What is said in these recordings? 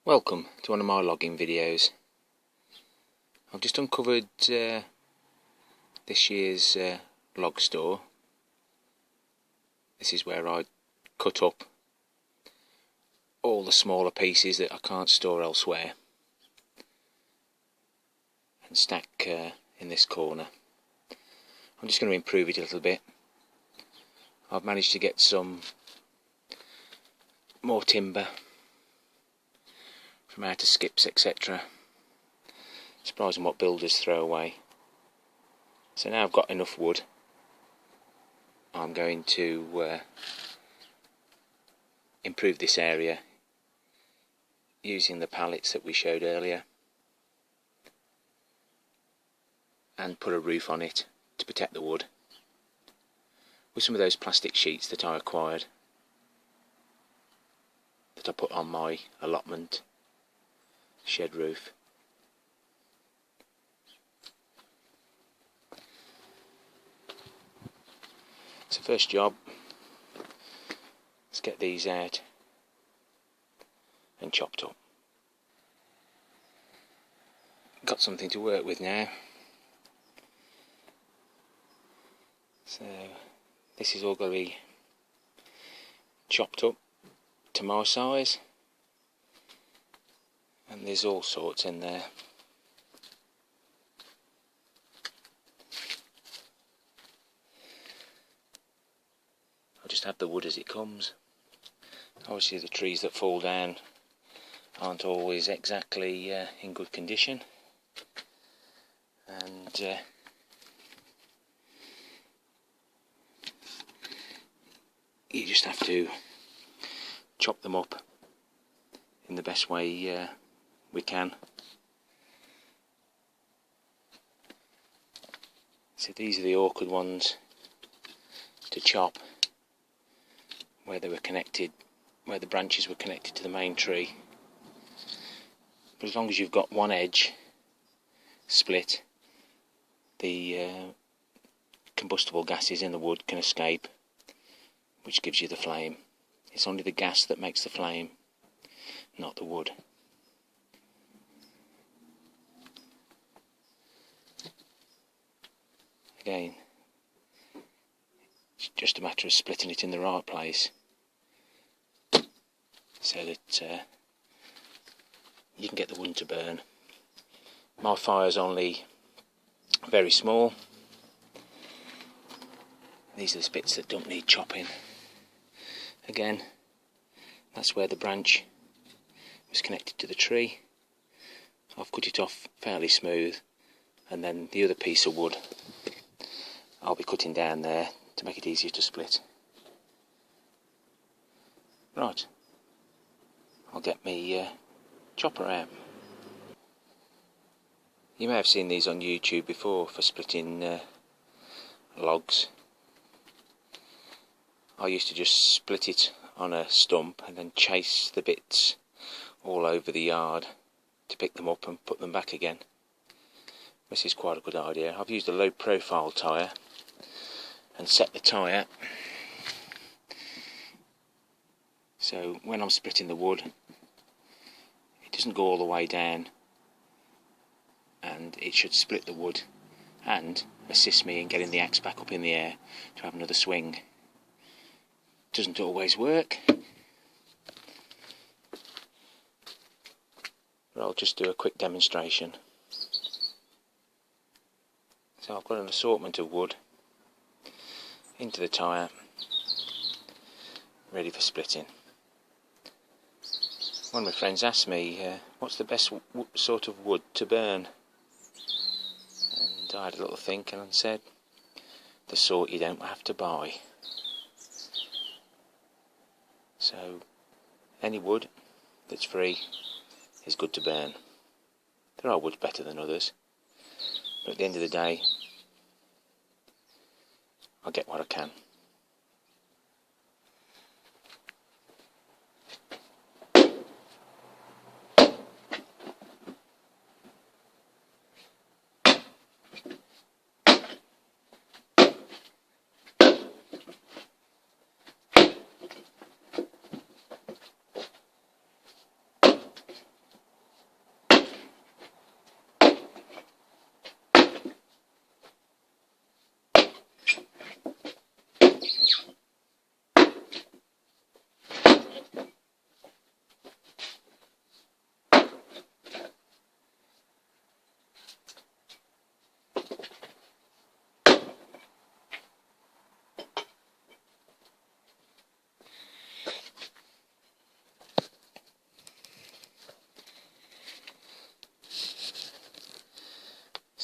Welcome to one of my logging videos. I've just uncovered this year's log store. This is where I cut up all the smaller pieces that I can't store elsewhere and stack in this corner. I'm just going to improve it a little bit. I've managed to get some more timber from outer skips, etc. Surprising what builders throw away. So now I've got enough wood, I'm going to improve this area using the pallets that we showed earlier and put a roof on it to protect the wood with some of those plastic sheets that I acquired, that I put on my allotment shed roof. So first job, let's get these out and chopped up. Got something to work with now. So this is all going to be chopped up to my size, and there's all sorts in there. I'll just have the wood as it comes. Obviously the trees that fall down aren't always exactly in good condition, and you just have to chop them up in the best way we can. So these are the awkward ones to chop, where they were connected, where the branches were connected to the main tree. But as long as you've got one edge split, the combustible gases in the wood can escape, which gives you the flame. It's only the gas that makes the flame, not the wood. Again, it's just a matter of splitting it in the right place so that you can get the wood to burn. My fire's only very small. These are the bits that don't need chopping. Again, that's where the branch was connected to the tree. I've cut it off fairly smooth, and then the other piece of wood I'll be cutting down there to make it easier to split. Right, I'll get me chopper out. You may have seen these on YouTube before for splitting logs. I used to just split it on a stump and then chase the bits all over the yard to pick them up and put them back again. This is quite a good idea. I've used a low profile tyre and set the tyre so when I'm splitting the wood it doesn't go all the way down, and it should split the wood and assist me in getting the axe back up in the air to have another swing. Doesn't always work, but I'll just do a quick demonstration. So I've got an assortment of wood into the tyre, ready for splitting. One of my friends asked me, what's the best sort of wood to burn? And I had a little think and said, the sort you don't have to buy. So any wood that's free is good to burn. There are woods better than others, but at the end of the day I'll get what I can.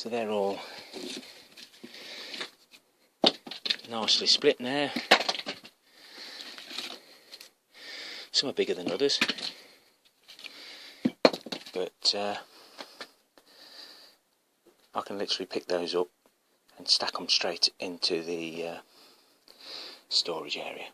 So they're all nicely split now. Some are bigger than others, but I can literally pick those up and stack them straight into the storage area.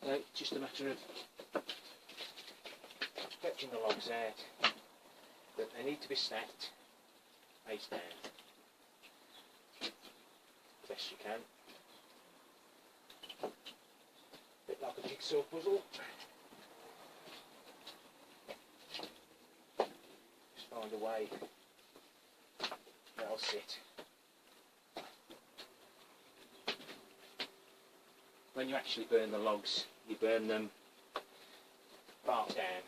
So just a matter of fetching the logs out, but they need to be stacked face down, best you can. Bit like a jigsaw puzzle. Just find a way that I'll sit. When you actually burn the logs, you burn them bark down.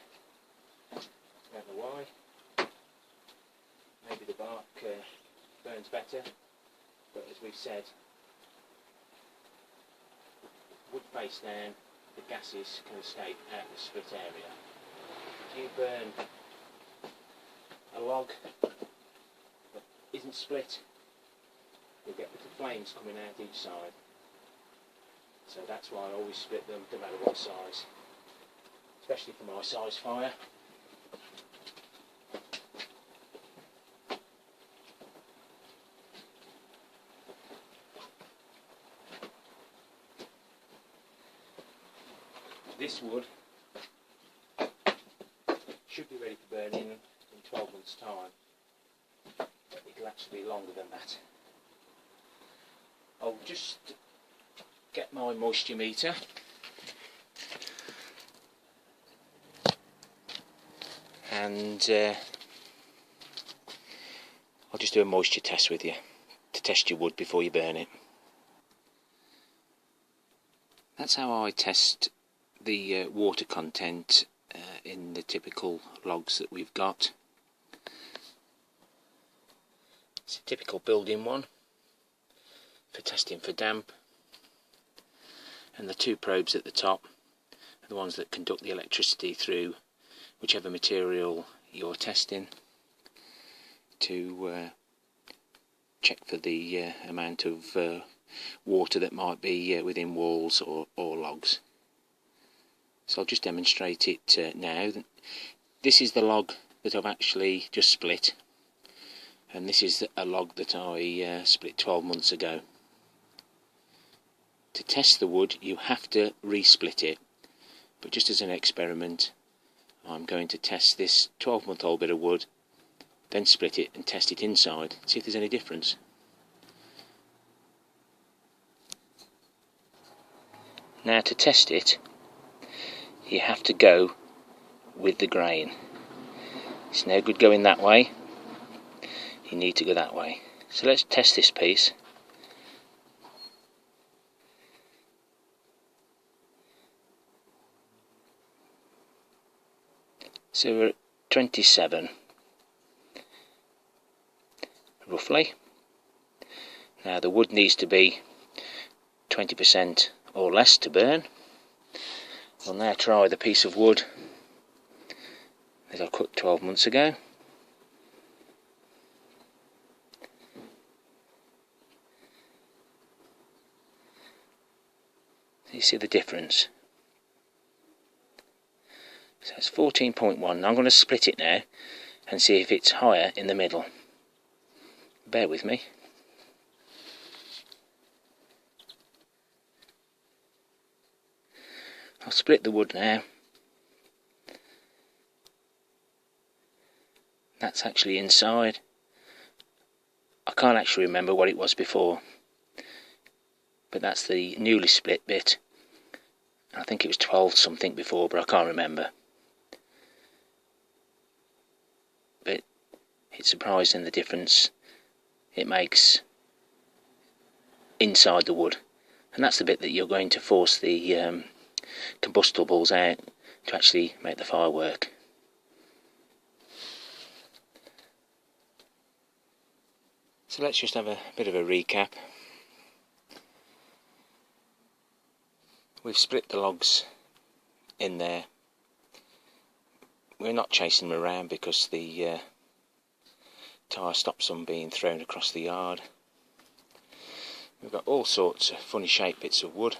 Don't know why. Maybe the bark burns better, but as we've said, wood face down, the gases can escape out of the split area. If you burn a log that isn't split, you'll get little flames coming out each side. So that's why I always split them, no matter what size, especially for my size fire. This wood should be ready to burn in 12 months' time, but it'll actually be longer than that. I'll just get my moisture meter and I'll just do a moisture test with you to test your wood before you burn it. That's how I test the water content in the typical logs that we've got. It's a typical building one for testing for damp, and the two probes at the top are the ones that conduct the electricity through whichever material you're testing to check for the amount of water that might be within walls or logs. So I'll just demonstrate it now. This is the log that I've actually just split, and this is a log that I split 12 months ago. To test the wood you have to resplit it, but just as an experiment I'm going to test this 12-month-old bit of wood, then split it and test it inside, see if there's any difference. Now to test it you have to go with the grain. It's no good going that way, you need to go that way. So let's test this piece. So we're at 27 roughly. Now the wood needs to be 20% or less to burn. I'll now try the piece of wood that I cut 12 months ago. You see the difference. So it's 14.1. I'm going to split it now and see if it's higher in the middle. Bear with me. I'll split the wood now. That's actually inside. I can't actually remember what it was before, but that's the newly split bit. I think it was 12 something before, but I can't remember. But it's surprising the difference it makes inside the wood, and that's the bit that you're going to force the combustibles out to actually make the fire work. So let's just have a bit of a recap. We've split the logs in there we're not chasing them around because the tyre stops them being thrown across the yard. We've got all sorts of funny shaped bits of wood.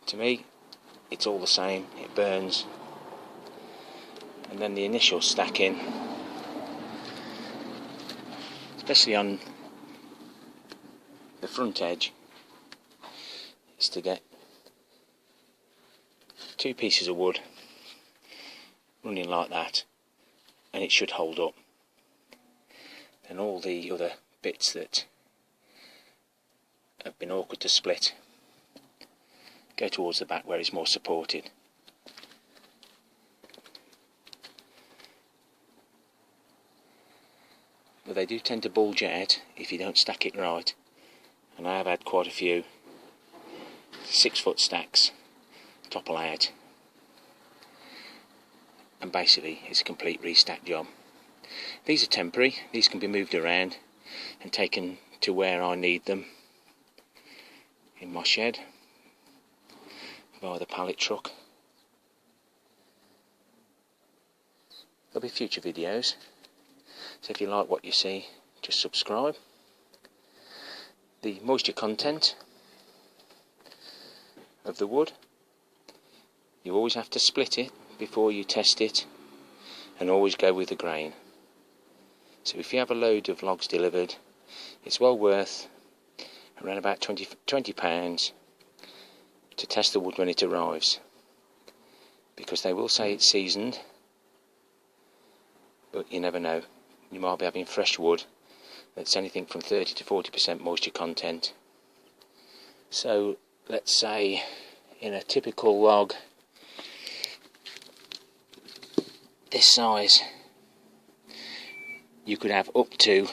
To me, it's all the same, it burns. And then the initial stacking, especially on the front edge, is to get 2 pieces of wood running like that, and it should hold up. And all the other bits that have been awkward to split go towards the back where it's more supported. But they do tend to bulge out if you don't stack it right, and I have had quite a few 6-foot stacks topple out, and basically it's a complete restack job. These are temporary, these can be moved around and taken to where I need them in my shed via the pallet truck. There'll be future videos, so if you like what you see, just subscribe. The moisture content of the wood, you always have to split it before you test it, and always go with the grain. So if you have a load of logs delivered, it's well worth around about £20 to test the wood when it arrives, because they will say it's seasoned, but you never know. You might be having fresh wood that's anything from 30 to 40% moisture content. So let's say in a typical log this size, you could have up to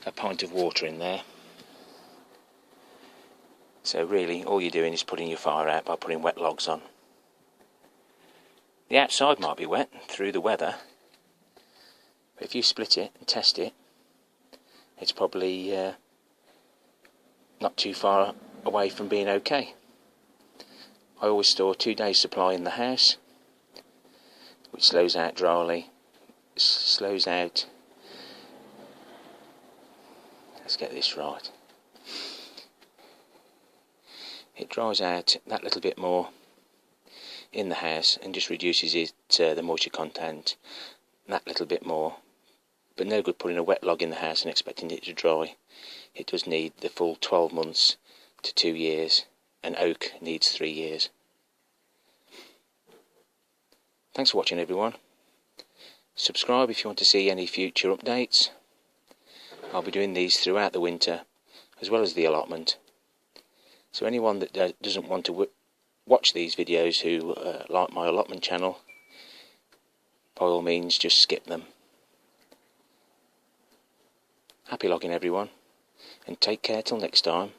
a pint of water in there. So really all you're doing is putting your fire out by putting wet logs on. The outside might be wet through the weather, but if you split it and test it, it's probably not too far away from being okay. I always store 2 days supply in the house, which slows out dryly, slows out, let's get this right, it dries out that little bit more in the house and just reduces it, the moisture content that little bit more. But no good putting a wet log in the house and expecting it to dry. It does need the full 12 months to 2 years, and oak needs 3 years. Thanks for watching, everyone. Subscribe if you want to see any future updates. I'll be doing these throughout the winter as well as the allotment. So anyone that doesn't want to watch these videos who like my allotment channel, by all means just skip them. Happy logging, everyone, and take care till next time.